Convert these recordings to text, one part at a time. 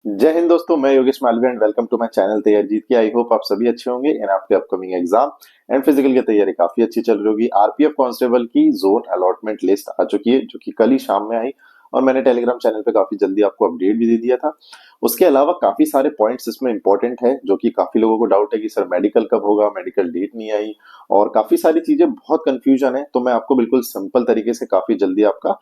जय हिंद दोस्तों, मैं Yogesh Malviya and welcome to my channel तैयारी जीत के। आई होप आप सभी अच्छे होंगे एंड आपके अपकमिंग एग्जाम एंड फिजिकल की तैयारी काफी अच्छी चल रही होगी। आरपीएफ कांस्टेबल की जोन अलॉटमेंट लिस्ट आ चुकी है जो कि कल ही शाम में आई और मैंने टेलीग्राम चैनल पे काफी जल्दी आपको अपडेट भी दे दिया था। उसके अलावा काफी सारे पॉइंट्स इसमें इंपॉर्टेंट है जो कि काफी लोगों को डाउट है कि सर मेडिकल कब होगा, मेडिकल डेट नहीं आई और काफी सारी चीजें बहुत कंफ्यूजन है। तो मैं आपको बिल्कुल सिंपल तरीके से काफी जल्दी आपका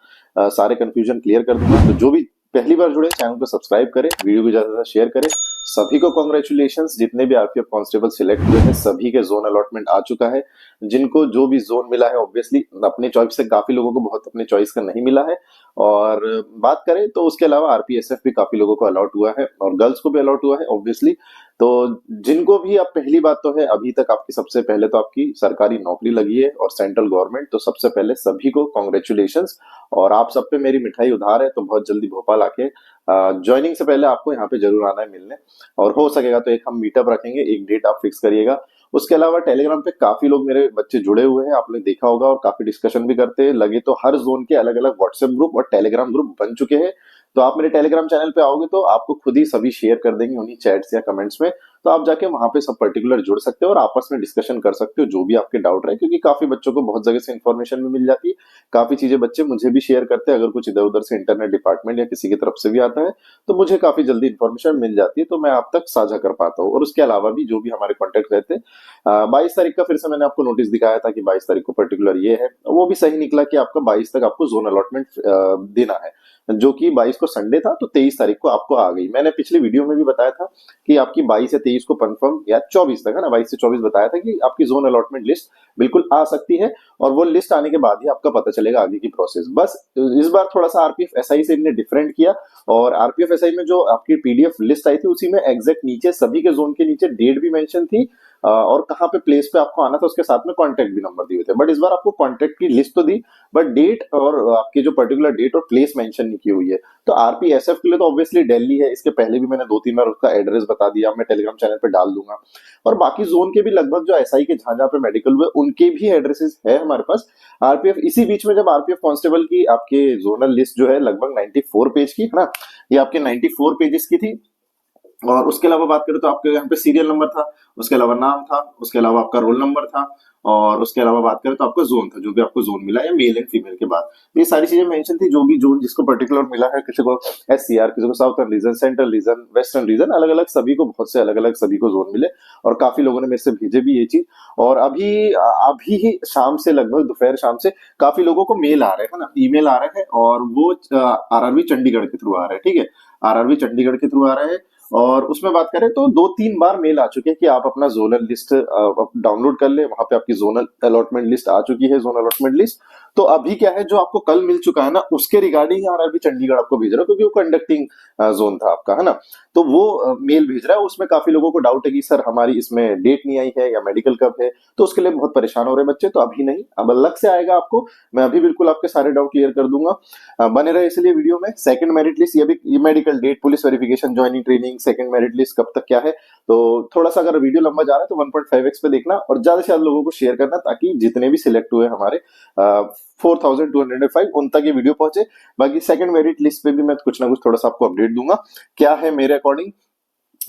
सारे कंफ्यूजन क्लियर कर दूंगा। तो जो भी पहली बार जुड़े चैनल को सब्सक्राइब करें, वीडियो को ज्यादा से ज्यादा शेयर करें। सभी को कॉन्ग्रेचुलेशंस, जितने भी आरपीएफ कांस्टेबल सिलेक्ट हुए हैं सभी के जोन अलॉटमेंट आ चुका है। जिनको जो भी जोन मिला है ऑब्वियसली अपने चॉइस से, काफी लोगों को बहुत अपने चॉइस का नहीं मिला है। और बात करें तो उसके अलावा आरपीएसएफ भी काफी लोगों को अलॉट हुआ है और गर्ल्स को भी अलॉट हुआ है ऑब्वियसली। तो जिनको भी, अब पहली बात तो है अभी तक आपकी सबसे पहले तो आपकी सरकारी नौकरी लगी है और सेंट्रल गवर्नमेंट, तो सबसे पहले सभी को कॉन्ग्रेचुलेशंस। और आप सब पे मेरी मिठाई उधार है, तो बहुत जल्दी भोपाल आके ज्वाइनिंग से पहले आपको यहाँ पे जरूर आना है मिलने। और हो सकेगा तो एक हम मीटअप रखेंगे, एक डेट आप फिक्स करिएगा। उसके अलावा टेलीग्राम पे काफी लोग मेरे बच्चे जुड़े हुए हैं, आपने देखा होगा, और काफी डिस्कशन भी करते हैं। लगे तो हर जोन के अलग अलग व्हाट्सएप ग्रुप और टेलीग्राम ग्रुप बन चुके हैं। तो आप मेरे टेलीग्राम चैनल पे आओगे तो आपको खुद ही सभी शेयर कर देंगे उन्हीं चैट्स या कमेंट्स में। तो आप जाके वहां पे सब पर्टिकुलर जुड़ सकते हो और आपस में डिस्कशन कर सकते हो जो भी आपके डाउट रहे, क्योंकि काफी बच्चों को बहुत जगह से इन्फॉर्मेशन भी मिल जाती है। काफी चीजें बच्चे मुझे भी शेयर करते हैं, अगर कुछ इधर उधर से इंटरनेट डिपार्टमेंट या किसी की तरफ से भी आता है तो मुझे काफी जल्दी इन्फॉर्मेशन मिल जाती है, तो मैं आप तक साझा कर पाता हूँ। और उसके अलावा भी जो भी हमारे कॉन्टेक्ट रहते हैं, 22 तारीख का फिर से मैंने आपको नोटिस दिखाया था कि 22 तारीख को पर्टिकुलर ये है, वो भी सही निकला कि आपका 22 तक आपको जोन अलॉटमेंट देना है, जो कि 22 को संडे था, तो 23 तारीख को आपको आ गई। मैंने पिछली वीडियो में भी बताया था कि आपकी 22 या 23 को कंफर्म, या 24 तक है ना, 22 से 24 बताया था कि आपकी जोन अलॉटमेंट लिस्ट बिल्कुल आ सकती है। और वो लिस्ट आने के बाद ही आपका पता चलेगा आगे की प्रोसेस। बस इस बार थोड़ा सा आरपीएफ एसआई से इन्होंने डिफरेंट किया, और आरपीएफ एसआई में जो आपकी पीडीएफ लिस्ट आई थी उसी में एग्जैक्ट नीचे सभी के जोन के नीचे डेट भी मेंशन थी, और कहाँ पे प्लेस पे आपको आना था उसके साथ में कॉन्टेक्ट भी नंबर दिए थे। बट इस बार आपको कॉन्टेक्ट की लिस्ट तो दी, बट डेट और आपकी जो पर्टिकुलर डेट और प्लेस मेंशन नहीं की हुई है। तो आरपीएसएफ के लिए तो ऑब्वियसली दिल्ली है, इसके पहले भी मैंने 2-3 बार उसका एड्रेस बता दिया, मैं टेलीग्राम चैनल पे डाल दूंगा। और बाकी जोन के भी लगभग जो एसआई के जहां जहां पे मेडिकल हुए उनके भी एड्रेसेस है हमारे पास। आरपीएफ इसी बीच में जब आरपीएफ कांस्टेबल की आपके जोनल लिस्ट जो है लगभग 94 पेज की है ना, ये आपके 94 पेजेस की थी। और उसके अलावा बात करें तो आपके यहाँ पे सीरियल नंबर था, उसके अलावा नाम था, उसके अलावा आपका रोल नंबर था, और उसके अलावा बात करें तो आपका जोन था, जो भी आपको जोन मिला है मेल एंड फीमेल के बाद। तो ये सारी चीजें मेंशन थी, जो भी जोन जिसको पर्टिकुलर मिला है, किसी को एससीआर, किसी को southern reason, central region, western region, अलग अलग सभी को, बहुत से अलग अलग सभी को जोन मिले। और काफी लोगों ने मेरे से भेजे भी ये चीज। और अभी ही शाम से, लगभग दोपहर शाम से काफी लोगों को मेल आ रहे हैं ना, ईमेल आ रहे हैं, और वो आरआरबी चंडीगढ़ के थ्रू आ रहे हैं। ठीक है, आरआरबी चंडीगढ़ के थ्रू आ रहे हैं। और उसमें बात करें तो 2-3 बार मेल आ चुके हैं कि आप अपना जोनल लिस्ट डाउनलोड कर ले, वहां पे आपकी जोनल अलॉटमेंट लिस्ट आ चुकी है, जोनल अलॉटमेंट लिस्ट। तो अभी क्या है, जो आपको कल मिल चुका है ना, उसके रिगार्डिंग आरआरबी चंडीगढ़ आपको भेज रहा है, क्योंकि वो कंडक्टिंग जोन था आपका, है ना। तो वो मेल भेज रहा है। उसमें काफी लोगों को डाउट है कि सर हमारी इसमें डेट नहीं आई है या मेडिकल कब है, तो उसके लिए बहुत परेशान हो रहे हैं बच्चे। तो अभी नहीं, अब अलग से आएगा आपको, मैं अभी बिल्कुल आपके सारे डाउट क्लियर कर दूंगा। बने रहे इसलिए वीडियो में। सेकंड मेरिट लिस्ट, ये भी, ये medical date, police verification, joining training, second merit list कब तक क्या है। तो थोड़ा सा अगर वीडियो लंबा जा रहा है तो 1.5x पे देखना और ज्यादा से ज्यादा लोगों को शेयर करना, ताकि जितने भी सिलेक्ट हुए हमारे 4205 उन तक ये वीडियो पहुंचे। बाकी सेकंड मेरिट लिस्ट पे भी मैं कुछ ना कुछ थोड़ा सा आपको अपडेट दूंगा क्या है मेरे अकॉर्डिंग।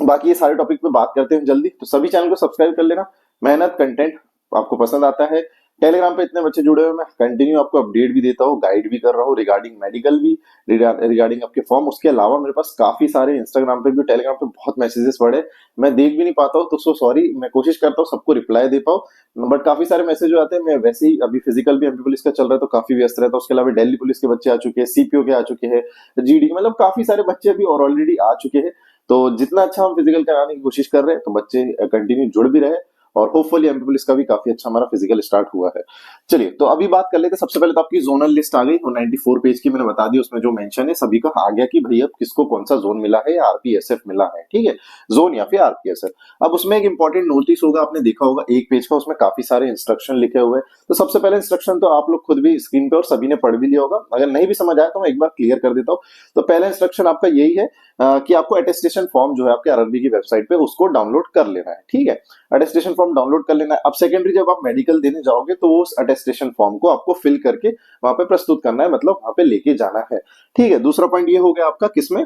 बाकी ये सारे टॉपिक पे बात करते हैं जल्दी। तो सभी चैनल को सब्सक्राइब कर लेना, मेहनत कंटेंट आपको पसंद आता है। टेलीग्राम पे इतने बच्चे जुड़े हुए, मैं कंटिन्यू आपको अपडेट भी देता हूँ, गाइड भी कर रहा हूँ रिगार्डिंग मेडिकल भी, रिगार्डिंग आपके फॉर्म। उसके अलावा मेरे पास काफी सारे इंस्टाग्राम पे भी, टेलीग्राम पे बहुत मैसेजेस पड़े, मैं देख भी नहीं पाता हूँ, तो सो सॉरी। मैं कोशिश करता हूँ सबको रिप्लाई दे पाऊँ, बट काफी सारे मैसेज जो आते हैं। मैं वैसे ही अभी फिजिकल भी एमपी पुलिस का चल रहा है तो काफी व्यस्त रहता हूँ। उसके अलावा दिल्ली पुलिस के बच्चे आ चुके हैं, सीपीओ के आ चुके हैं, जीडी, मतलब काफी सारे बच्चे अभी और ऑलरेडी आ चुके हैं। तो जितना अच्छा हम फिजिकल कराने की कोशिश कर रहे हैं, तो बच्चे कंटिन्यू जुड़ भी रहे, और होपफुली एमपी पुलिस का भी काफी अच्छा हमारा फिजिकल स्टार्ट हुआ है। चलिए, तो अभी बात कर लेते हैं। सबसे पहले तो आपकी जोनल लिस्ट आ गई, और 94 पेज की मैंने बता दी, उसमें जो मेंशन है सभी का आ गया कि भैया किसको कौन सा जोन मिला है या आरपीएसएफ मिला है। ठीक है, जोन या फिर आरपीएसएफ। अब उसमें एक इंपॉर्टेंट नोटिस होगा, आपने देखा होगा, एक पेज का, उसमें काफी सारे इंस्ट्रक्शन लिखे हुए हैं। तो सबसे पहले इंस्ट्रक्शन तो आप लोग खुद भी स्क्रीन पे और सभी ने पढ़ भी लिया होगा, अगर नहीं भी समझ आया तो मैं एक बार क्लियर कर देता हूँ। तो पहला इंस्ट्रक्शन आपका यही है कि आपको अटेस्टेशन फॉर्म जो है आपके आरआरबी की वेबसाइट पे उसको डाउनलोड कर लेना है। ठीक है, अटेस्टेशन फॉर्म डाउनलोड कर लेना है। अब सेकेंडरी जब आप मेडिकल देने जाओगे तो उस अटेस्टेशन फॉर्म को आपको फिल करके वहां पे प्रस्तुत करना है, मतलब वहां पे लेके जाना है। ठीक है, दूसरा पॉइंट ये हो गया आपका, किसमें,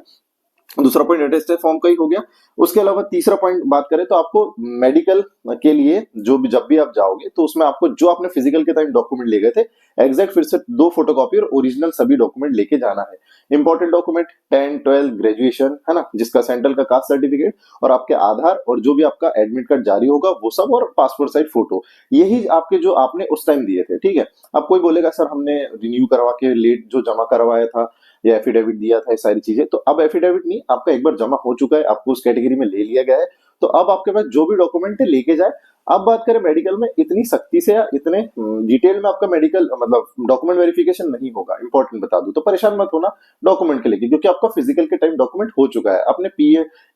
दूसरा पॉइंट अटेस्टेड फॉर्म का ही हो गया। उसके अलावा तीसरा पॉइंट बात करें तो आपको मेडिकल के लिए जो भी जब भी आप जाओगे तो उसमें आपको जो आपने फिजिकल के टाइम डॉक्यूमेंट ले गए थे एग्जैक्ट फिर से 2 फोटोकॉपी और ओरिजिनल सभी डॉक्यूमेंट लेके जाना है। इंपॉर्टेंट डॉक्यूमेंट 10 12 ग्रेजुएशन है ना, जिसका सेंट्रल का कास्ट सर्टिफिकेट और आपके आधार और जो भी आपका एडमिट कार्ड जारी होगा वो सब, और पासपोर्ट साइज फोटो, यही आपके जो आपने उस टाइम दिए थे। ठीक है। अब कोई बोलेगा सर हमने रिन्यू करवा के लेट जो जमा करवाया था या एफिडेविट दिया था, ये सारी चीजें, तो अब एफिडेविट नहीं, आपका एक बार जमा हो चुका है, आपको उस कैटेगरी में ले लिया गया है, तो अब आपके पास जो भी डॉक्यूमेंट है लेके जाए। अब बात करें मेडिकल में, इतनी सख्ती से या इतने डिटेल में आपका मेडिकल मतलब डॉक्यूमेंट वेरिफिकेशन नहीं होगा। इंपॉर्टेंट बता दूं तो परेशान मत होना डॉक्यूमेंट के लेके, क्योंकि आपका फिजिकल के टाइम डॉक्यूमेंट हो चुका है, अपने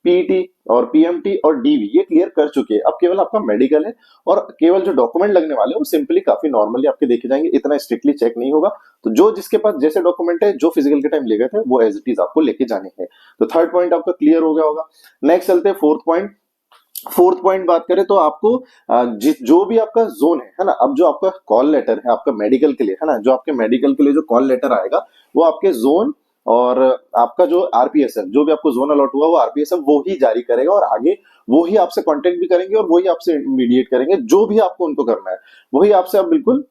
पीईटी और पीएमटी और डीवी ये क्लियर कर चुके हैं। अब केवल आपका मेडिकल है, और केवल जो डॉक्यूमेंट लगने वाले हैं वो सिंपली काफी नॉर्मली आपके देखे जाएंगे, इतना स्ट्रिक्टली चेक नहीं होगा। तो जो जिसके पास जैसे डॉक्यूमेंट है जो फिजिकल के टाइम ले गए थे वो एज इट इज आपको लेके जाने हैं। तो थर्ड पॉइंट आपका क्लियर हो गया होगा। नेक्स्ट चलते हैं फोर्थ पॉइंट। फोर्थ पॉइंट बात करें तो आपको जो भी आपका जोन है ना, अब जो आपका कॉल लेटर है आपका मेडिकल के लिए है ना, जो आपके मेडिकल के लिए जो कॉल लेटर आएगा वो आपके जोन और आपका जो आरपीएसएफ, जो भी आपको जोन अलॉट हुआ वो आरपीएसएफ वो ही जारी करेगा, और आगे वो ही आपसे कांटेक्ट भी करेंगे और वही आपसे मीडिएट करेंगे, जो भी आपको उनको करना है वही आपसे अब बिल्कुल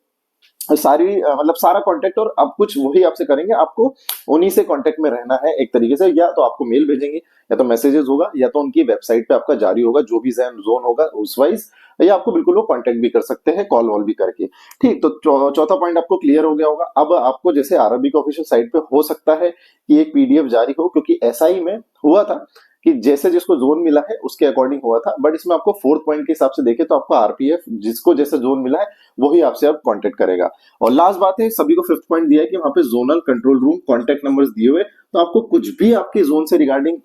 सारी मतलब सारा कांटेक्ट, और अब कुछ वही आपसे करेंगे, आपको उन्हीं से कांटेक्ट में रहना है एक तरीके से। या तो आपको मेल भेजेंगे, या तो मैसेजेस होगा, या तो उनकी वेबसाइट पे आपका जारी होगा जो भी जोन होगा उस वाइज, या आपको बिल्कुल वो कांटेक्ट भी कर सकते हैं कॉल वॉल भी करके। ठीक, तो चौथा पॉइंट आपको क्लियर हो गया होगा। अब आपको जैसे आरबी के ऑफिशियल साइट पे हो सकता है कि एक पीडीएफ जारी हो, क्योंकि एसआई में हुआ था कि जैसे जिसको जोन मिला है उसके अकॉर्डिंग हुआ था, बट इसमें आपको फोर्थ पॉइंट के हिसाब से देखे तो आपको आरपीएफ जिसको जैसे जोन मिला है वही आपसे अब कांटेक्ट करेगा। और लास्ट बात है, सभी को फिफ्थ पॉइंट दिया है कि वहां पे zonal control room contact numbers दिए हुए, तो आपको कुछ भी आपके जोन से रिगार्डिंग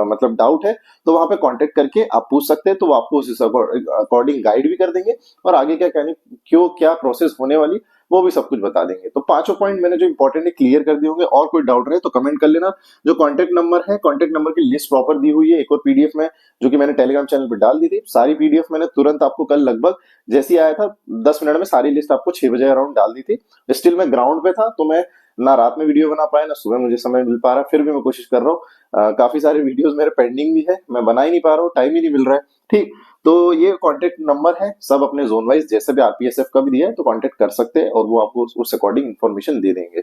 मतलब डाउट है तो वहां पे कांटेक्ट करके आप पूछ सकते हैं, तो वो आपको उस अकॉर्डिंग गाइड भी कर देंगे, और आगे क्या कहने क्यों क्या प्रोसेस होने वाली वो भी सब कुछ बता देंगे। तो पांचों पॉइंट मैंने जो इंपॉर्टेंट है क्लियर कर दिए होंगे, और कोई डाउट रहे तो कमेंट कर लेना। जो कांटेक्ट नंबर है, कांटेक्ट नंबर की लिस्ट प्रॉपर दी हुई है एक और पीडीएफ में, जो कि मैंने टेलीग्राम चैनल पर डाल दी थी। सारी पीडीएफ मैंने तुरंत आपको कल लगभग जैसे ही आया था 10 मिनट में सारी लिस्ट आपको 6 बजे अराउंड डाल दी थी। स्टिल मैं ग्राउंड पे था, तो मैं ना रात में वीडियो बना पाया ना सुबह मुझे समय मिल पा रहा, फिर भी मैं कोशिश कर रहा हूँ। काफी सारे वीडियोस मेरे पेंडिंग भी है, मैं बना ही नहीं पा रहा हूँ, टाइम ही नहीं मिल रहा है। ठीक, तो ये कांटेक्ट नंबर है, सब अपने जोन वाइज जैसे भी आरपीएसएफ का भी दिया है तो कांटेक्ट कर सकते हैं, और वो आपको उस अकॉर्डिंग इन्फॉर्मेशन दे देंगे।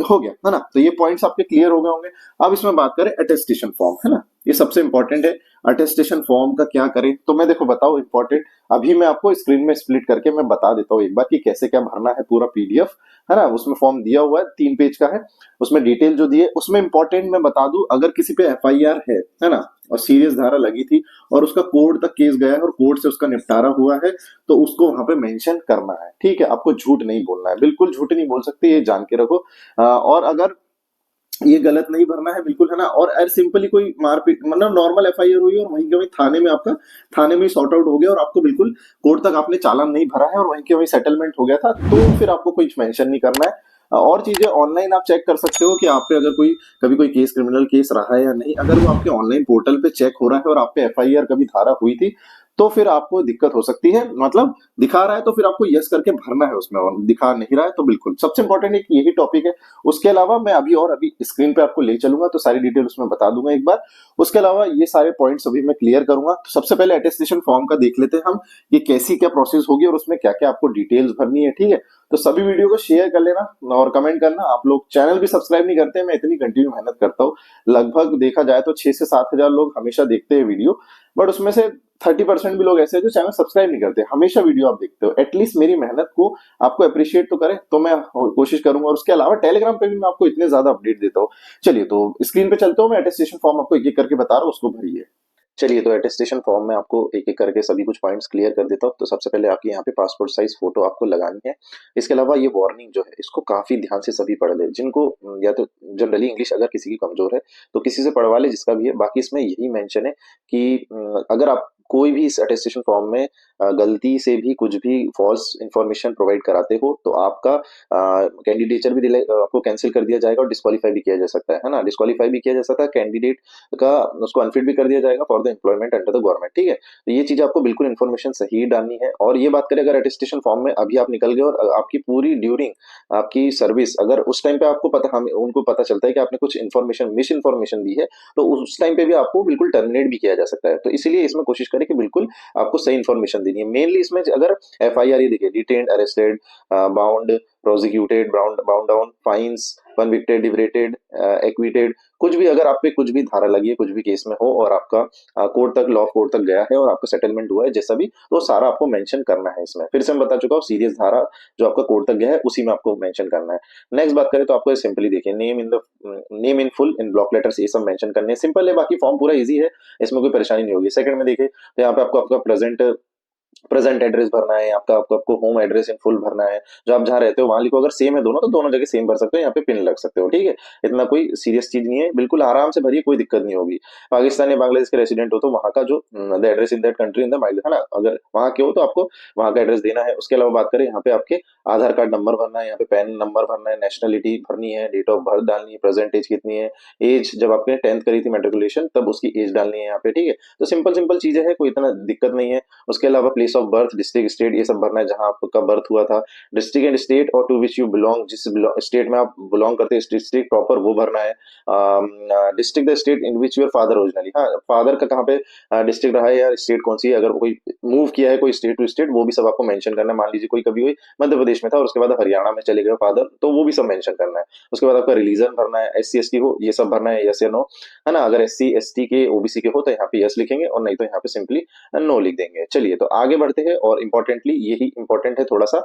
हो गया है ना, तो ये पॉइंट्स आपके क्लियर हो गए होंगे। अब इसमें बात करें अटेस्टेशन फॉर्म, है ना, ये सबसे इंपॉर्टेंट है। अटेस्टेशन फॉर्म का क्या करें, तो मैं देखो बताओ इंपॉर्टेंट, अभी मैं आपको स्क्रीन में स्प्लिट करके मैं बता देता हूँ एक बार कि कैसे क्या भरना है। पूरा पीडीएफ है ना, उसमें फॉर्म दिया हुआ है, 3 पेज का है, उसमें डिटेल जो दी है उसमें इंपॉर्टेंट मैं बता दूं, अगर किसी पे एफआईआर है ना, और सीरियस धारा लगी थी और उसका कोर्ट तक केस गया है और कोर्ट से उसका निपटारा हुआ है, तो उसको वहां पे मेंशन करना है। ठीक है, आपको झूठ नहीं बोलना है, बिल्कुल झूठ नहीं बोल सकते, ये जान के रखो। और अगर ये गलत नहीं भरना है बिल्कुल, है ना, और अगर सिंपली कोई मारपीट मतलब नॉर्मल एफआईआर हुई और वहीं के वहीं थाने में आपका थाने में सॉर्ट आउट हो गया और आपको बिल्कुल कोर्ट तक आपने चालान नहीं भरा है और वहीं के वहीं सेटलमेंट हो गया था, तो फिर आपको कुछ मेंशन नहीं करना है। और चीजें ऑनलाइन आप चेक कर सकते हो कि आप पे अगर कोई कभी कोई केस क्रिमिनल केस रहा है या नहीं, अगर वो आपके ऑनलाइन पोर्टल पे चेक हो रहा है और आप पे एफआईआर कभी धारा हुई थी तो फिर आपको दिक्कत हो सकती है। मतलब दिखा रहा है तो फिर आपको यस करके भरना है उसमें, और दिखा नहीं रहा है तो बिल्कुल सबसे इंपॉर्टेंट एक यही टॉपिक है। उसके अलावा मैं अभी स्क्रीन पे आपको ले चलूंगा तो सारी डिटेल उसमें बता दूंगा एक बार। उसके अलावा ये सारे पॉइंट्स अभी मैं क्लियर करूंगा। तो सबसे पहले अटेस्टेशन फॉर्म का देख लेते हैं हम, ये कैसी क्या प्रोसेस होगी और उसमें क्या क्या आपको डिटेल्स भरनी है। ठीक है, तो सभी वीडियो को शेयर कर लेना और कमेंट करना। आप लोग चैनल भी सब्सक्राइब नहीं करते, मैं इतनी कंटिन्यू मेहनत करता हूँ, लगभग देखा जाए तो 6 से 7 हजार लोग हमेशा देखते हैं वीडियो, बट उसमें से 30% भी लोग ऐसे हैं जो चैनल सब्सक्राइब नहीं करते, हमेशा वीडियो आप देखते हो। एटलीस्ट मेरी मेहनत को आपको अप्रिशिएट तो करें, तो मैं कोशिश करूंगा। और उसके अलावा टेलीग्राम पे भी मैं आपको इतने ज्यादा अपडेट देता हूँ। चलिए, तो स्क्रीन पे चलता हूँ, मैं अटेस्टेशन फॉर्म आपको एक एक करके बता रहा हूँ, उसको भरिए। चलिए, तो अटेस्टेशन फॉर्म में आपको एक एक करके सभी कुछ पॉइंट्स क्लियर कर देता हूँ। तो सबसे पहले आपके यहाँ पे पासपोर्ट साइज फोटो आपको लगानी है। इसके अलावा ये वार्निंग जो है इसको काफी ध्यान से सभी पढ़ ले, जिनको या तो जनरली इंग्लिश अगर किसी की कमजोर है तो किसी से पढ़वा ले जिसका भी है। बाकी इसमें यही मेंशन है कि अगर आप कोई भी इस अटेस्टेशन फॉर्म में गलती से भी कुछ भी फॉल्स इंफॉर्मेशन प्रोवाइड कराते हो तो आपका कैंडिडेचर भी आपको कैंसिल कर दिया जाएगा और डिस्क्वालीफाई भी किया जा सकता है ना, डिस्क्वालीफाई भी किया जा सकता है कैंडिडेट का, उसको अनफिट भी कर दिया जाएगा for the employment under the government. ठीक है, तो ये चीज आपको बिल्कुल इन्फॉर्मेशन सही डालनी है। और ये बात करें अगर अटेस्टेशन फॉर्म में अभी आप निकल गए और आपकी पूरी ड्यूरिंग आपकी सर्विस अगर उस टाइम पे आपको पता, हम उनको पता चलता है कि आपने कुछ इन्फॉर्मेशन मिस इन्फॉर्मेशन दी है, तो उस टाइम पे भी आपको बिल्कुल टर्मिनेट भी किया जा सकता है। तो इसीलिए इसमें कोशिश करें कि बिल्कुल आपको सही इन्फॉर्मेशन देनी है। मेनली इसमें अगर FIR ये देखिए, detained, arrested, bound, prosecuted, bound down, fines, convicted, liberated, acquitted, कुछ भी अगर आप पे कुछ भी धारा लगी है, कुछ भी केस में हो और आपका कोर्ट तक, लॉ कोर्ट तक गया है और आपका सेटलमेंट हुआ है जैसा भी, तो सारा आपको मेंशन करना है इसमें। फिर से मैं बता चुका हूँ, सीरियस धारा जो आपका कोर्ट तक गया है उसी में आपको मेंशन करना है। नेक्स्ट बात करें तो आपको सिंपली देखिए, name in full in block letters, ये सब मेंशन करने हैं। सिंपल है, बाकी फॉर्म पूरा इजी है, इसमें कोई परेशानी नहीं होगी। सेकंड में देखिए तो यहाँ पे आपको आपका प्रेजेंट एड्रेस भरना है, आपका आपको आपको होम एड्रेस इन फुल भरना है, जो आप जहाँ रहते हो वहां लिखो। अगर सेम है दोनों तो दोनों जगह सेम भर सकते हो, यहाँ पे पिन लग सकते हो। ठीक है, इतना कोई सीरियस चीज नहीं है, बिल्कुल आराम से भरिए, कोई दिक्कत नहीं होगी। पाकिस्तान या बांग्लादेश के रेसिडेंट हो तो वहां का जो the address in that country in the migrate है ना, अगर वहां के हो तो आपको वहां का एड्रेस देना है। उसके अलावा बात करें यहाँ पे आपके आधार कार्ड नंबर भरना है, यहाँ पे पैन नंबर भरना है, नेशनलिटी भरनी है, डेट ऑफ बर्थ डालनी है, प्रेजेंट एज कितनी है, एज जब आपने 10th करी थी मेट्रिकुलेशन तब उसकी एज डालनी है यहाँ पे। ठीक है, तो सिंपल सिंपल चीजें हैं, कोई इतना दिक्कत नहीं है। उसके अलावा place of birth, district, state, ये सब भरना है जहां आपका बर्थ हुआ था। डिस्ट्रिक्ट एंड स्टेट और टू विच यू बिलोंग, जिस स्टेट में आप बिलोंग करते हैं डिस्ट्रिक्ट प्रॉपर वो भरना है। District the state in which your father originally, हाँ फादर का कहाँ पे डिस्ट्रिक्ट रहा है या स्टेट कौन सी है, अगर कोई मूव किया है कोई स्टेट टू स्टेट वो भी सब आपको मेंशन करना है। मान लीजिए कोई कभी कोई मध्य प्रदेश में था और उसके बाद हरियाणा में चले गए फादर, तो वो भी सब मेंशन करना है। उसके बाद आपका रिलीजन भरना है, SC ST हो ये सब भरना है, यस या नो, है ना। अगर SC ST के OBC के हो तो यहाँ पे यस लिखेंगे और नहीं तो यहाँ पे सिंपली नो लिख देंगे। चलिए तो आगे बढ़ते हैं, और इंपॉर्टेंटली यही इंपॉर्टेंट है थोड़ा सा,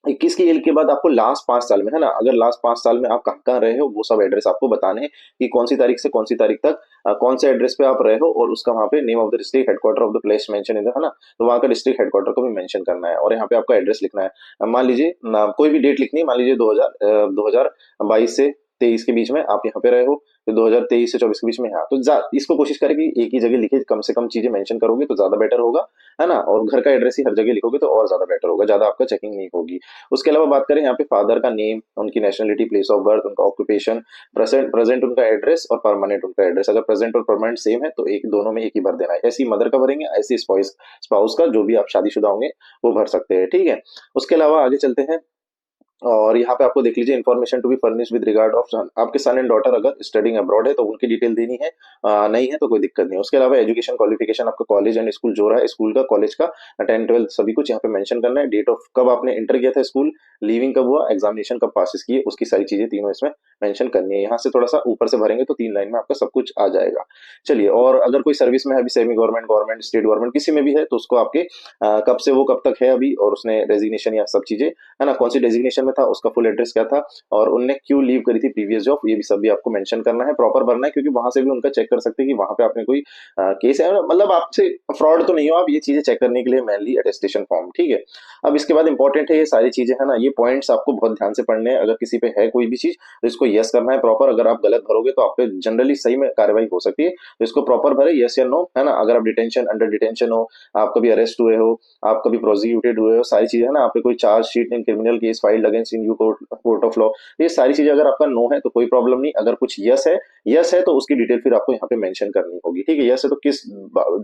21 की एज के बाद आपको लास्ट 5 साल में, है ना, अगर लास्ट 5 साल में आप कहाँ कहाँ रहे हो वो सब एड्रेस आपको बताने हैं कि कौन सी तारीख से कौन सी तारीख तक कौन से एड्रेस पे आप रहे हो, और उसका वहाँ पे name of the district, headquarter of the place mention in the, है ना, तो वहाँ का डिस्ट्रिक्ट हेडक्वार्टर को भी मेंशन करना है और यहाँ पे आपका एड्रेस लिखना है। मान लीजिए कोई भी डेट लिखनी है, मान लीजिए 2022 से 23 के बीच में आप यहाँ पे रहे हो, तो 2023 से 24 के बीच में, हाँ तो इसको कोशिश करें कि एक ही जगह लिखे, कम से कम चीजें मेंशन करोगे तो ज्यादा बेटर होगा, है ना। और घर का एड्रेस ही हर जगह लिखोगे तो और ज्यादा बेटर होगा, ज्यादा आपका चेकिंग नहीं होगी। उसके अलावा बात करें यहाँ पे फादर का नेम, उनकी नेशनलिटी, प्लेस ऑफ बर्थ, उनका ऑक्यूपेशन, प्रेजेंट उनका एड्रेस और परमानेंट उनका एड्रेस। अगर प्रेजेंट और परमानेंट सेम है तो एक दोनों में एक ही भर देना है। ऐसी मदर का भरेंगे, ऐसी स्पाउस का, जो भी आप शादीशुदा होंगे वो भर सकते हैं। ठीक है, उसके अलावा आगे चलते हैं और यहाँ पे आपको देख लीजिए, information to be furnish with regard of son, आपके सन एंड डॉटर अगर स्टडिंग अब्रॉड है तो उनकी डिटेल देनी है, नहीं है तो कोई दिक्कत नहीं। उसके अलावा एजुकेशन क्वालिफिकेशन, आपका कॉलेज एंड स्कूल जो रहा है, स्कूल का, कॉलेज का, 10th 12th सभी कुछ यहाँ पे मेंशन करना है। डेट ऑफ कब आपने इंटर किया था स्कूल, लीविंग कब हुआ, एग्जामिनेशन कब पासिस किए, उसकी सारी चीजें तीनों इसमें मेंशन करनी है। यहाँ से थोड़ा सा ऊपर से भरेंगे तो 3 लाइन में आपका सब कुछ आ जाएगा। चलिए, और अगर कोई सर्विस में है अभी, semi government, government, state government, किसी में भी है तो उसको आपके कब से वो कब तक है अभी, और उसने रेजिग्नेशन या सब चीजें, है ना, कौन सी डेजिग्नेशन में था, उसका फुल एड्रेस क्या था, और उनने क्यों लीव करी थी प्रीवियस जॉब, ये भी सब भी आपको मेंशन करना है, प्रॉपर भरना है, क्योंकि वहां से भी उनका चेक कर सकते हैं कि वहां पे आपने कोई केस है, मतलब आपसे फ्रॉड तो नहीं हो। आप ये चीजें चेक करने के लिए मेनली अटेस्टेशन फॉर्म। ठीक है, अब इसके बाद इंपॉर्टेंट है ये सारी चीजें, है ना, ये पॉइंट्स आपको बहुत ध्यान से पढ़ने हैं। अगर किसी पे है कोई भी चीज तो इसको यस करना है प्रॉपर। अगर आप गलत भरोगे तो आप पे जनरली सही में कार्रवाई हो सकती है, तो इसको प्रॉपर भरे, यस या नो, है ना। अगर आप डिटेंशन, अंडर डिटेंशन हो, आप कभी अरेस्ट हुए हो, आप कभी प्रोसिक्यूटेड हुए हो, सारी चीजें, है ना, आप पे कोई charge sheet in criminal case filed against in you court of law, ये सारी चीजें अगर आपका नो है तो कोई प्रॉब्लम नहीं। अगर कुछ यस है तो उसकी डिटेल फिर आपको यहाँ पे मेंशन करनी होगी। ठीक है, यस है तो किस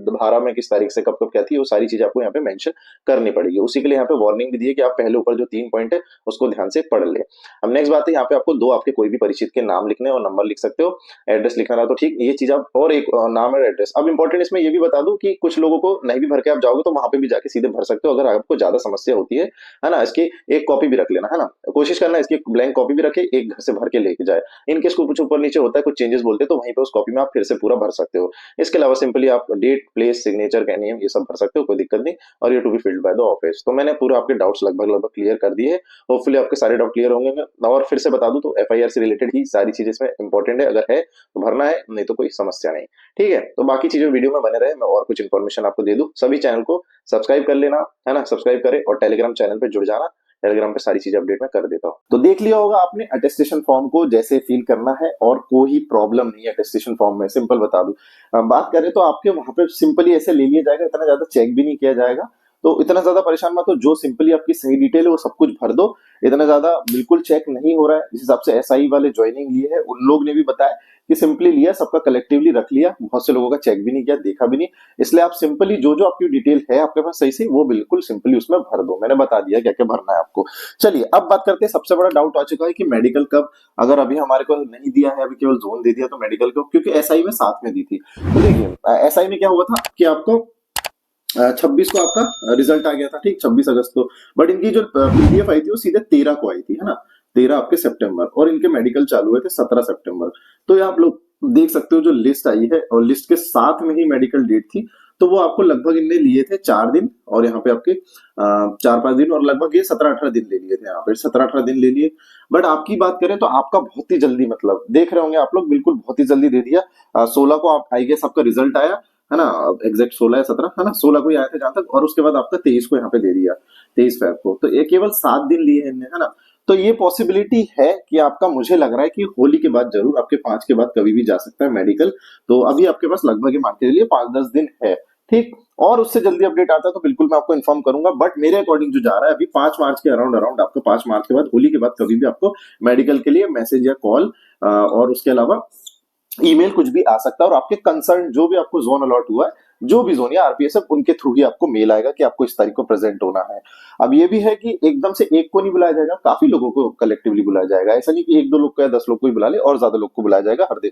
धारा में किस तारीख से कब कब क्या थी, वो सारी चीजें आपको यहाँ पे मेंशन करनी पड़ेगी। उसी के लिए यहाँ पे वार्निंग भी दी है कि आप पहले ऊपर जो 3 पॉइंट है उसको ध्यान से पढ़ ले। अब नेक्स्ट बात है, यहाँ पे आपको 2 आपके कोई भी परिचित के नाम लिखने और नंबर लिख सकते हो, एड्रेस लिखना रहा तो ठीक, ये चीज आप, और एक नाम और एड्रेस। अब इंपॉर्टेंट इसमें ये भी बता दूं कि कुछ लोगों को नहीं भी भर के आप जाओगे तो वहां पे भी जाके सीधे भर सकते हो, अगर आपको ज्यादा समस्या होती है ना। इसकी एक कॉपी भी रख लेना, है ना, कोशिश करना इसकी ब्लैंक कॉपी भी रखे, एक घर से भर के लेके जाए। इनकेस कुछ ऊपर नीचे होता है, कुछ चेंजेस बोलते हैं, तो वहीं पे उस कॉपी में आप फिर से पूरा भर सकते हो। इसके अलावा सिंपली आप डेट, प्लेस, सिग्नेचर, का नेम, ये सब भर सकते हो, कोई दिक्कत नहीं। और ये to be filled by the office. तो मैंने पूरा आपके डाउट्स लगभग लगभग क्लियर कर दिए। होपफुली आपके सारे डाउट क्लियर होंगे। और फिर से बता दूं तो FIR से रिलेटेड ही सारी चीजें इसमें इंपॉर्टेंट है, अगर है तो भरना है, नहीं तो कोई समस्या नहीं। ठीक है, तो बाकी चीजें वीडियो में बने रहे, मैं और कुछ इन्फॉर्मेशन आपको दे दूं। सभी चैनल को सब्सक्राइब कर लेना, है ना, सब्सक्राइब करें और टेलीग्राम चैनल पे जुड़ जाना। टेलीग्राम पे सारी चीजें अपडेट मैं कर देता हूँ। तो देख लिया होगा आपने अटेस्टेशन फॉर्म को जैसे फिल करना है, और कोई प्रॉब्लम नहीं है अटेस्टेशन फॉर्म में, सिंपल बता दूं। बात करें तो आपके वहां पे सिंपली ऐसे ले लिया जाएगा, इतना ज्यादा चेक भी नहीं किया जाएगा। तो इतना ज्यादा परेशान मत हो, जो सिंपली आपकी सही डिटेल है वो सब कुछ भर दो। इतना ज्यादा बिल्कुल चेक नहीं हो रहा है। जिस हिसाब से एसआई वाले ज्वाइनिंग लिए है, उन लोग ने भी बताया कि सिंपली लिया, सबका कलेक्टिवली रख लिया, बहुत से लोगों का चेक भी नहीं किया, देखा भी नहीं। इसलिए आप सिंपली जो जो आपकी डिटेल है आपके पास सही से, वो बिल्कुल सिंपली उसमें भर दो। मैंने बता दिया क्या क्या भरना है आपको। चलिए अब बात करते हैं, सबसे बड़ा डाउट आ चुका है कि मेडिकल कब। अगर अभी हमारे को नहीं दिया है, अभी केवल जोन दे दिया, तो मेडिकल को क्योंकि एसआई में साथ में दी थी। तो देखिए एसआई में क्या हुआ था कि आपको 26 को आपका रिजल्ट आ गया था, ठीक, 26 अगस्त को। बट इनकी जो पीडीएफ आई थी वो सीधे 13 को आई थी, है ना, 13 आपके सितंबर, और इनके मेडिकल चालू हुए थे 17 सितंबर। तो ये आप लोग देख सकते हो, जो लिस्ट आई है और लिस्ट के साथ में ही मेडिकल डेट थी। तो वो आपको लगभग इनने लिए थे 4 दिन, और यहाँ पे आपके 4-5 दिन, और लगभग ये 17-18 दिन ले लिए थे, यहाँ पे 17-18 दिन ले लिए। बट आपकी बात करें तो आपका बहुत ही जल्दी, मतलब देख रहे होंगे आप लोग, बिल्कुल बहुत ही जल्दी दे दिया। 16 को आप आई गेस आपका रिजल्ट आया, है ना, एग्जैक्ट 16 या 17, है ना, 16 को ही आया था जहां तक, और उसके बाद आपका 23 को यहाँ पे दे दिया, 23 फेब को। तो ये केवल 7 दिन लिए हैं इनने, है ना। तो ये पॉसिबिलिटी है कि आपका, मुझे लग रहा है कि होली के बाद जरूर, आपके 5 के बाद कभी भी जा सकता है मेडिकल। तो अभी आपके पास लगभग ये मान के चलिए 5-10 दिन है, ठीक। और उससे जल्दी अपडेट आता है तो बिल्कुल मैं आपको इन्फॉर्म करूंगा। बट मेरे अकॉर्डिंग जो जा रहा है अभी 5 मार्च के अराउंड अराउंड आपको, 5 मार्च के बाद, होली के बाद कभी भी आपको मेडिकल के लिए मैसेज या कॉल, और उसके अलावा ईमेल कुछ भी आ सकता है। और आपके कंसर्न जो भी आपको जोन अलॉट हुआ है, जो भी जोन या आरपीएसएफ, उनके थ्रू ही आपको मेल आएगा कि आपको इस तारीख को प्रेजेंट होना है। अब ये भी है कि एकदम से एक को नहीं बुलाया जाएगा, काफी लोगों को कलेक्टिवली बुलाया जाएगा। ऐसा नहीं कि 1-2 लोग को या 10 लोग को ही बुला ले, और ज्यादा लोग को बुलाया जाएगा हर दिन,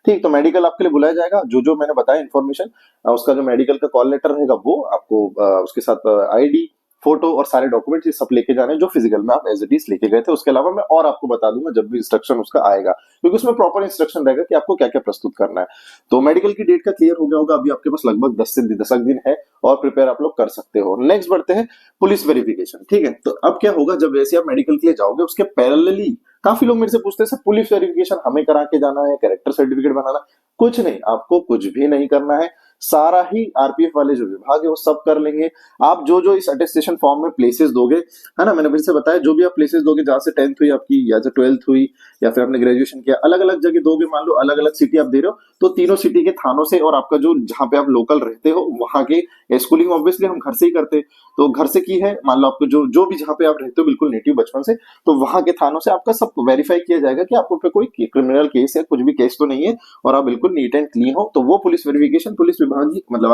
ठीक। तो मेडिकल आपके लिए बुलाया जाएगा, जो जो मैंने बताया इन्फॉर्मेशन, उसका जो मेडिकल का कॉल लेटर रहेगा वो आपको, उसके साथ आईडी, फोटो और सारे डॉक्यूमेंट्स ये सब लेके जाने हैं, जो फिजिकल में आप एज इट इज लेके गए थे। उसके अलावा मैं और आपको बता दूंगा जब भी इंस्ट्रक्शन उसका आएगा, क्योंकि उसमें प्रॉपर इंस्ट्रक्शन रहेगा कि आपको क्या क्या प्रस्तुत करना है। तो मेडिकल की डेट का क्लियर हो गया होगा, अभी आपके पास लगभग 10 से 10 दिन है, और प्रिपेयर आप लोग कर सकते हो। नेक्स्ट बढ़ते हैं पुलिस वेरिफिकेशन, ठीक है। तो अब क्या होगा, जब वैसे आप मेडिकल के लिए जाओगे, उसके पैरेलली काफी लोग मेरे से पूछते हैं सर पुलिस वेरिफिकेशन हमें करा के जाना है, कैरेक्टर सर्टिफिकेट बनाना। कुछ नहीं, आपको कुछ भी नहीं करना है, सारा ही आरपीएफ वाले जो विभाग है वो सब कर लेंगे। आप जो जो इस अटेस्टेशन फॉर्म में प्लेसेस दोगे, है ना, मैंने फिर से बताया, जो भी आप प्लेसेस दोगे, जहां से 10th हुई आपकी, या जो 12th हुई, या फिर आपने ग्रेजुएशन किया, अलग अलग जगह दोगे। मान लो अलग अलग सिटी आप दे रहे हो, तो तीनों सिटी के थानों से, और आपका जो जहां पे आप लोकल रहते हो वहां के, स्कूलिंग ऑब्वियसली हम घर से ही करते हैं, तो घर से की है, मान लो आपको जो जो भी जहां पे आप रहते हो बिल्कुल नेटिव बचपन से, तो वहां के थानों से आपका सब वेरीफाई किया जाएगा कि आपको पे कोई क्रिमिनल केस या कुछ भी केस तो नहीं है, और आप बिल्कुल नीट एंड क्लीन हो। तो वो पुलिस वेरिफिकेशन पुलिस विभाग ही, मतलब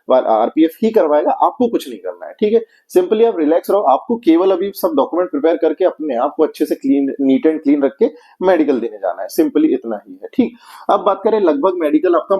आरपीएफ ही करवाएगा, आपको कुछ नहीं करना है, ठीक है। सिंपली आप रिलैक्स रहो, आपको केवल अभी सब डॉक्यूमेंट प्रिपेयर करके अपने आप को अच्छे से क्लीन, नीट एंड क्लीन रख के मेडिकल देने जाना है, सिंपली इतना ही है, ठीक। अब बात करें, लगभग मेडिकल आपका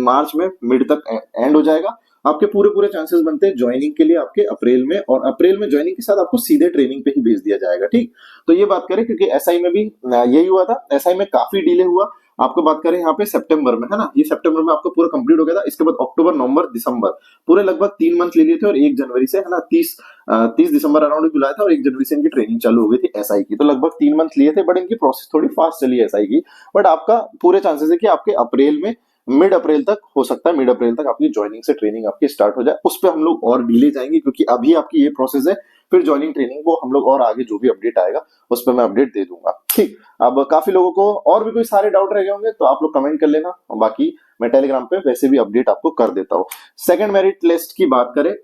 मार्च में मिड तक एंड हो जाएगा। आपके पूरे पूरे चांसेस बनते हैं ज्वाइनिंग के लिए आपके अप्रैल में, और अप्रैल में ज्वाइनिंग के साथ आपको सीधे ट्रेनिंग पे ही भेज दिया जाएगा, ठीक। तो ये बात करें, क्योंकि एसआई में भी यही हुआ था, एसआई में काफी डिले हुआ। आपको बात करें यहाँ पे सितंबर में, है ना, ये सितंबर में आपको पूरा कंप्लीट हो गया था। इसके बाद अक्टूबर, नवंबर, दिसंबर, पूरे लगभग 3 मंथ ले लिए थे, और 1 जनवरी से, है ना, 30 दिसंबर अराउंड बुलाया था, और 1 जनवरी से इनकी ट्रेनिंग चालू हो गई थी एसआई की। तो लगभग 3 मंथ लिए थे, बट इनकी प्रोसेस थोड़ी फास्ट चली एसआई की। बट आपका पूरे चांसेस है कि आपके अप्रैल में, मिड अप्रैल तक हो सकता है, मिड अप्रैल तक आपकी ज्वाइनिंग से ट्रेनिंग आपकी स्टार्ट हो जाए। उस पर हम लोग और डीले जाएंगे, क्योंकि अभी आपकी ये प्रोसेस है, फिर ज्वाइनिंग ट्रेनिंग वो हम लोग और आगे जो भी अपडेट आएगा उस पर मैं अपडेट दे दूंगा, ठीक। अब काफी लोगों को और भी कोई सारे डाउट रह गए होंगे तो आप लोग कमेंट कर लेना, बाकी मैं टेलीग्राम पे वैसे भी अपडेट आपको कर देता हूँ। सेकंड मेरिट लिस्ट की बात करें,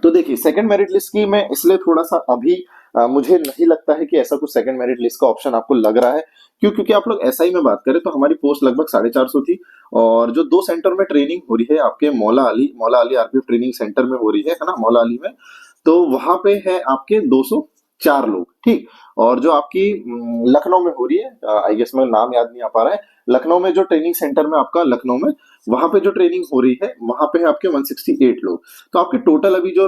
तो देखिए सेकंड मेरिट लिस्ट की मैं इसलिए थोड़ा सा अभी, मुझे नहीं लगता है कि ऐसा कुछ सेकंड मेरिट लिस्ट का ऑप्शन आपको लग रहा है। क्यों? क्योंकि आप लोग एसआई में बात करें तो हमारी पोस्ट लगभग 450 थी, और जो 2 सेंटर में ट्रेनिंग हो रही है आपके, मौला अली आरपीएफ ट्रेनिंग सेंटर में हो रही है ना, मौला अली में, तो वहां पे है आपके 204 लोग, ठीक। और जो आपकी लखनऊ में हो रही है, आई गेस में नाम याद नहीं आ पा रहा है, लखनऊ में जो ट्रेनिंग सेंटर में आपका, लखनऊ में वहां पे जो ट्रेनिंग हो रही है, वहां पे है आपके 168 लोग। तो आपके टोटल अभी जो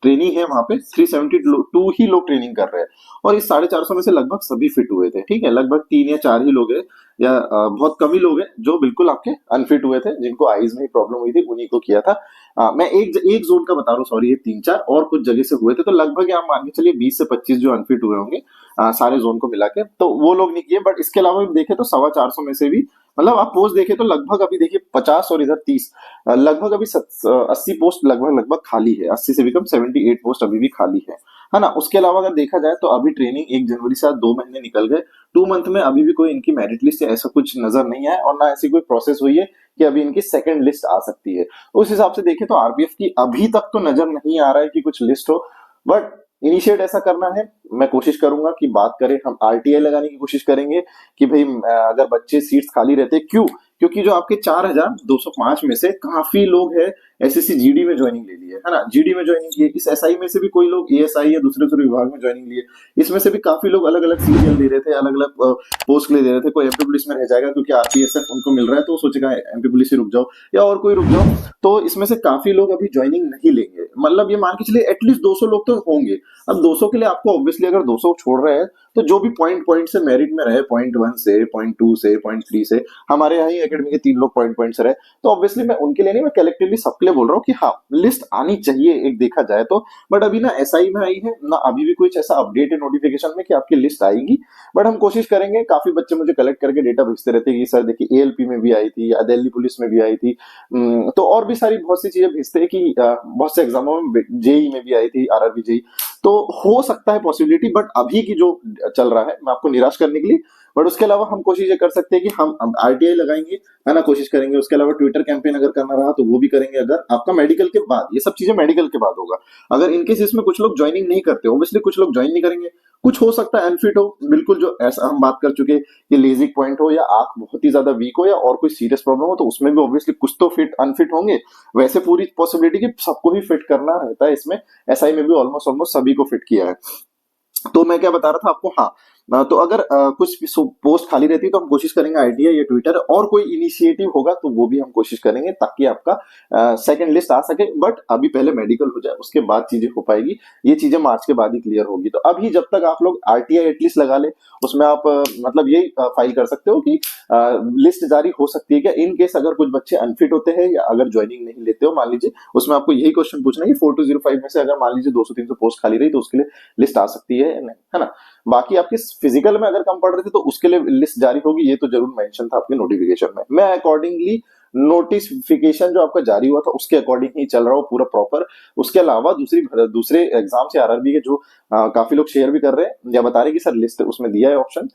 ट्रेनिंग है वहां पे 372 ही लोग ट्रेनिंग कर रहे हैं, और इस 450 में से लगभग सभी फिट हुए थे, ठीक है। लगभग 3 या 4 ही लोग हैं, या बहुत कम ही लोग हैं जो बिल्कुल आपके अनफिट हुए थे, जिनको आईज में प्रॉब्लम हुई थी, उन्हीं को किया था। मैं एक जोन का बता रहा हूँ, सॉरी, ये 3-4 और कुछ जगह से हुए थे। तो लगभग आप मान के चलिए 20 से 25 जो अनफिट हुए होंगे, सारे जोन को मिला के, तो वो लोग नहीं किए। बट इसके अलावा भी देखे तो 425 में से भी, मतलब आप पोस्ट देखे तो लगभग अभी देखिए 50 और इधर 30, लगभग अभी 80 पोस्ट लगभग लगभग खाली है, 80 से भी कम, 78 पोस्ट अभी भी खाली है। है ना। उसके अलावा अगर देखा जाए तो अभी ट्रेनिंग 1 जनवरी से आज 2 महीने निकल गए, 2 मंथ में अभी भी कोई इनकी मेरिट लिस्ट या ऐसा कुछ नजर नहीं आया, और ना ऐसी कोई प्रोसेस हुई है कि अभी इनकी सेकंड लिस्ट आ सकती है। उस हिसाब से देखें तो आरपीएफ की अभी तक तो नजर नहीं आ रहा है कि कुछ लिस्ट हो, बट इनिशिएट ऐसा करना है। मैं कोशिश करूंगा कि बात करें, हम आरटीआई लगाने की कोशिश करेंगे कि भाई अगर बच्चे सीट्स खाली रहते, क्यों, क्योंकि जो आपके 4205 में से काफी लोग हैं एसएससी जीडी में ज्वाइनिंग ले लिए, है ना, जीडी में ज्वाइनिंग किए, इस एसआई में से भी कोई लोग एएसआई या दूसरे दूसरे विभाग में ज्वाइनिंग लिए, इसमें से भी काफी लोग अलग अलग सीरियल दे रहे थे, अलग अलग पोस्ट के लिए दे रहे थे। कोई एमपी पुलिस में रह जाएगा क्योंकि आरपीएसएफ उनको मिल रहा है तो वो सोचेगा एमपी पुलिस ही रुक जाओ, या और कोई रुक जाओ। तो इसमें से काफी लोग अभी ज्वाइनिंग नहीं लेंगे, मतलब ये मान के चलिए एटलीस्ट 200 लोग तो होंगे। अब 200 के लिए आपको ऑब्वियसली अगर 200 छोड़ रहे हैं तो जो भी पॉइंट पॉइंट से मेरिट में रहे, पॉइंट 1 से, पॉइंट 2 से, पॉइंट 3 से, हमारे यहाँ ही एकेडमी के 3 लोग पॉइंट पॉइंट से रहे, तो ऑब्वियसली मैं उनके लिए नहीं, मैं कलेक्टिवली सबके लिए बोल रहा हूँ कि हाँ लिस्ट आनी चाहिए एक देखा जाए तो। बट अभी ना एसआई में आई है ना, अभी भी कुछ ऐसा अपडेट है नोटिफिकेशन में कि आपकी लिस्ट आएगी, बट हम कोशिश करेंगे। काफी बच्चे मुझे कलेक्ट करके डेटा भेजते रहते हैं कि सर देखिए एएलपी में भी आई थी या दिल्ली पुलिस में भी आई थी, तो और भी सारी बहुत सी चीजें भेजते हैं कि बहुत से एग्जामों में, जेई में भी आई थी, आरआरबी जेई, तो हो सकता है पॉसिबिलिटी। बट अभी की जो चल रहा है, मैं आपको निराश करने के लिए, बट उसके अलावा हम कोशिश ये कर सकते हैं कि हम आरटीआई लगाएंगे, है ना, कोशिश करेंगे। उसके अलावा ट्विटर कैंपेन अगर करना रहा तो वो भी करेंगे, अगर आपका मेडिकल के बाद, ये सब चीजें मेडिकल के बाद होगा। अगर इनकेस इसमें कुछ लोग ज्वाइनिंग नहीं करते, ऑब्वियसली कुछ लोग ज्वाइन नहीं करेंगे, कुछ हो सकता है अनफिट हो, बिल्कुल जो ऐसा हम बात कर चुके कि लेजिक पॉइंट हो, या आंख बहुत ही ज्यादा वीक हो, या और कोई सीरियस प्रॉब्लम हो, तो उसमें भी ऑब्वियसली कुछ तो फिट अनफिट होंगे। वैसे पूरी पॉसिबिलिटी कि सबको ही फिट करना रहता है इसमें, एसआई में भी ऑलमोस्ट ऑलमोस्ट सभी को फिट किया है। तो मैं क्या बता रहा था आपको, हाँ, तो अगर कुछ पोस्ट खाली रहती है तो हम कोशिश करेंगे आईटीआई या ट्विटर, और कोई इनिशिएटिव होगा तो वो भी हम कोशिश करेंगे ताकि आपका सेकंड लिस्ट आ सके। बट अभी पहले मेडिकल हो जाए, उसके बाद चीजें हो पाएगी, ये चीजें मार्च के बाद ही क्लियर होगी। तो अभी जब तक आप लोग आरटीआई एटलीस्ट लगा ले, उसमें आप मतलब यही फाइल कर सकते हो कि लिस्ट जारी हो सकती है क्या, इन केस अगर कुछ बच्चे अनफिट होते हैं या अगर ज्वाइनिंग नहीं लेते हो, मान लीजिए, उसमें आपको यही क्वेश्चन पूछना है कि 4205 में से अगर मान लीजिए 200-300 पोस्ट खाली रही तो उसके लिए लिस्ट आ सकती है नहीं, है ना। बाकी आपके फिजिकल में अगर कम पड़ रहे थे तो उसके लिए लिस्ट जारी होगी, ये तो जरूर मेंशन था आपके नोटिफिकेशन में। मैं अकॉर्डिंगली नोटिफिकेशन जो आपका जारी हुआ था उसके अकॉर्डिंग ही चल रहा हूँ पूरा प्रॉपर। उसके अलावा दूसरे एग्जाम से आरआरबी के जो काफी लोग शेयर भी कर रहे हैं या बता रहे हैं कि सर लिस्ट उसमें दिया है ऑप्शन,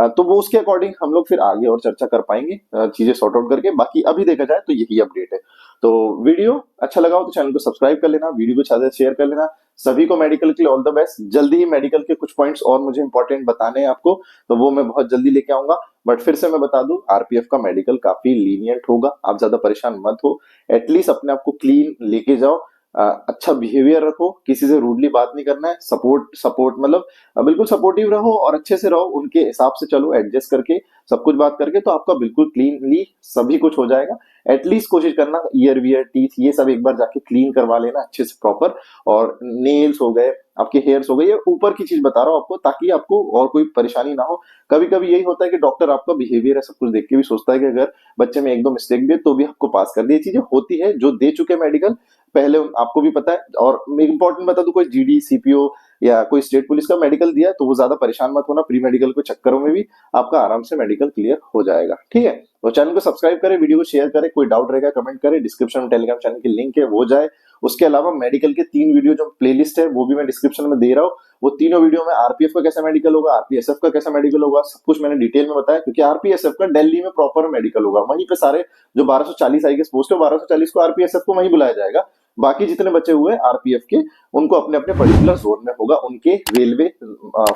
तो वो उसके अकॉर्डिंग हम लोग फिर आगे और चर्चा कर पाएंगे चीजें सॉर्ट आउट करके। बाकी अभी देखा जाए तो यही अपडेट है। तो वीडियो अच्छा लगा हो तो चैनल को सब्सक्राइब कर लेना, वीडियो को ज्यादा शेयर कर लेना। सभी को मेडिकल के लिए ऑल द बेस्ट। जल्दी ही मेडिकल के कुछ पॉइंट्स और मुझे इंपॉर्टेंट बताने हैं आपको, तो वो मैं बहुत जल्दी लेके आऊंगा। बट फिर से मैं बता दूं, आरपीएफ का मेडिकल काफी लीनियंट होगा, आप ज्यादा परेशान मत हो, एटलीस्ट अपने आप को क्लीन लेके जाओ, अच्छा बिहेवियर रखो, किसी से रूडली बात नहीं करना है, सपोर्ट सपोर्ट मतलब बिल्कुल सपोर्टिव रहो और अच्छे से रहो, उनके हिसाब से चलो, एडजस्ट करके सब कुछ बात करके, तो आपका बिल्कुल क्लीनली सभी कुछ हो जाएगा। एटलीस्ट कोशिश करना ईयर वियर टीथ ये सब एक बार जाके क्लीन करवा लेना अच्छे से प्रॉपर, और नेल्स हो गए, आपके हेयर्स हो गए, ये ऊपर की चीज बता रहा हूँ आपको ताकि आपको और कोई परेशानी ना हो। कभी कभी यही होता है कि डॉक्टर आपका बिहेवियर है सब कुछ देख के भी सोचता है कि अगर बच्चे में एक दो मिस्टेक भी है तो भी आपको पास कर दे, ये चीजें होती है जो दे चुके मेडिकल पहले, आपको भी पता है। और मैं इंपॉर्टेंट बता दूं, कोई जीडी सीपीओ या कोई स्टेट पुलिस का मेडिकल दिया है तो वो ज्यादा परेशान मत होना, प्री मेडिकल के चक्करों में भी आपका आराम से मेडिकल क्लियर हो जाएगा, ठीक है। तो चैनल को सब्सक्राइब करें, वीडियो को शेयर करें, कोई डाउट रहेगा कमेंट करें, डिस्क्रिप्शन में टेलीग्राम चैनल की लिंक है वो जाए। उसके अलावा मेडिकल के 3 वीडियो जो प्लेलिस्ट है वो भी मैं डिस्क्रिप्शन में दे रहा हूँ, वो तीनों वीडियो में आरपीएफ का कैसा मेडिकल होगा, आरपीएसएफ का कैसा मेडिकल होगा, सब कुछ मैंने डिटेल में बताया, क्योंकि आरपीएसएफ का दिल्ली में प्रॉपर मेडिकल होगा, वहीं पे सारे जो 1240 आई पोस्ट है 1240 को आरपीएसएफ को वहीं बुलाया जाएगा। बाकी जितने बचे हुए आरपीएफ के, उनको अपने अपने पर्टिकुलर जोन में होगा, उनके रेलवे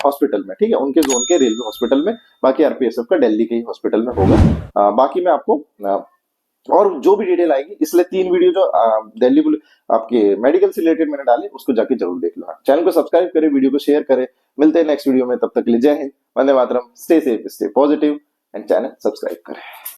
हॉस्पिटल में, ठीक है, उनके जोन के रेलवे हॉस्पिटल में। बाकी आरपीएसएफ का दिल्ली के ही हॉस्पिटल में होगा। बाकी मैं आपको और जो भी डिटेल आएगी, इसलिए 3 वीडियो जो दिल्ली आपके मेडिकल से रिलेटेड मैंने डाले उसको जाके जरूर देख लो। चैनल को सब्सक्राइब करें, वीडियो को शेयर करें, मिलते हैं नेक्स्ट वीडियो में, तब तक के लिए जय हिंद, वंदे मातरम, stay safe, stay positive, and channel subscribe करें।